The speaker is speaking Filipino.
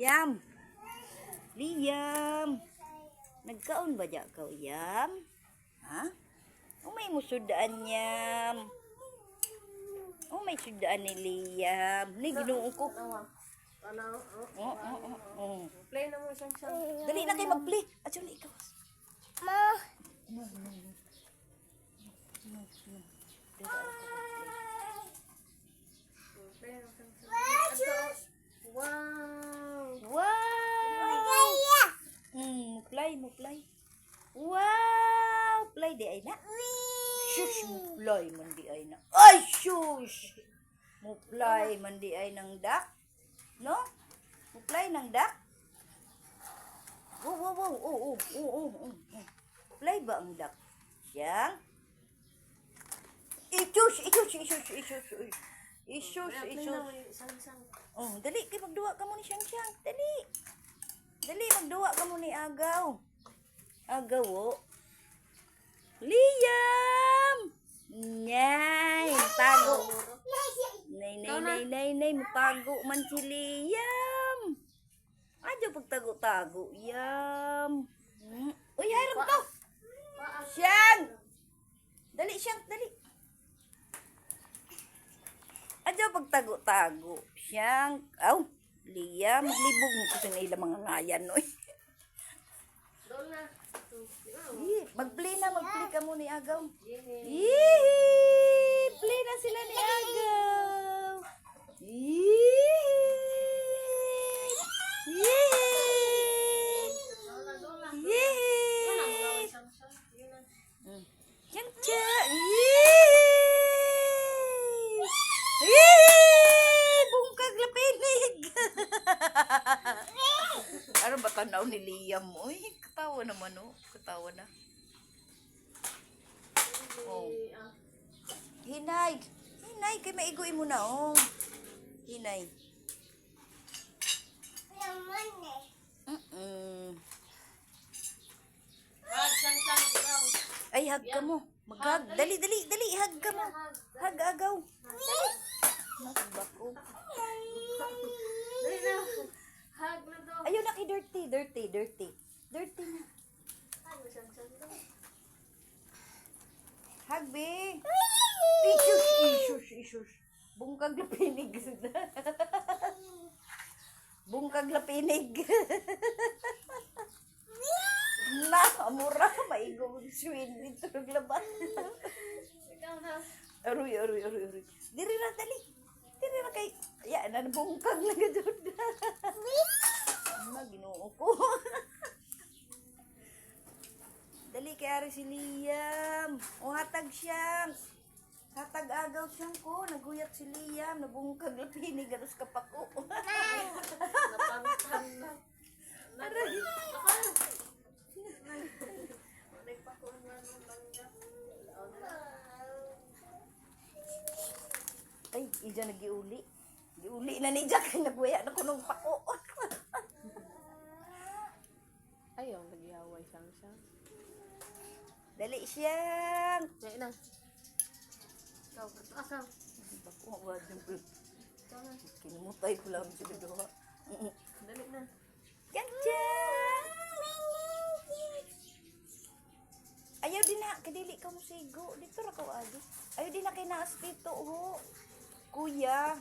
Yam. Liam. Nagkaon ba dya ka, Yam? Ha? Umay mo sudaan, Yam. Umay sudaan ni Liam. Ni ginuong ko. Play na mo siyang siyang. Dali na kayo mag-play. At yun, ikaw. Ma. No. Play na siyang siyang. Wow! Wow! Play. Wow! Play di ay na. Shush! Mo play man di ay na. Ay! Shush! Mo play man di ay ng duck. No? Mo play ng duck. Wow. Play ba ang duck? Siyang? Isus. Oh, dali kay magduwa ka mo ni Siyang. Dali magduwa ka mo ni Agaw. Agaw, oh. Liam! Nyay, tago. Nay, mutago man si Liam. Adyo pagtago-tago, Yam. Uy, harap ka. Siyang! Dali, Siyang, dali. Adyo pagtago-tago. Siyang, Liam, maglibog mo kasi na ilang mga ngayan, no? Mag-play ka mo ni Agaw. Yee! Play na sila ni Agaw. Bungkag lapinig. Ano ba tanaw ni Liam mo? Katawa naman, oh. Katawa na. Oh. Hinay, kay maigoy mo na, oh. Hinay. Ay, hug ka mo. Mag-hug. Dali. Hug ka mo. Hug, Agaw. Nasbako. Dali na. Hug na daw. Ayun na kay dirty na. Hug, be. Isus. Bungkag lapinig. Na, amura. Maigo. Swing dito naglabas. Ikaw na. Aroy. Diri na, dali. Diri na kay... Yan, bungkag na gadod. Ginoo ko. Dali kay ari si Liam. O hatag Siyang. Hatag Agaw Siyang ko. Naguyat si Liam. Nabungkag lapinig. Ganos kapako. Napantan na. Aray. Ay, ija nagiuli. Giuli na ni Jack. Naguya na ko nung pako. Ayaw, nag-iaway siyang. Dali Siyang. Dali na. Ikaw, asam. Bako, wag kinumutay ko lang sila doha. Dali na. Ganja! Ayaw din na, kadili ka mo sigo. Dito ra ka agi. Ayaw din na kay naas dito, ho. Kuya.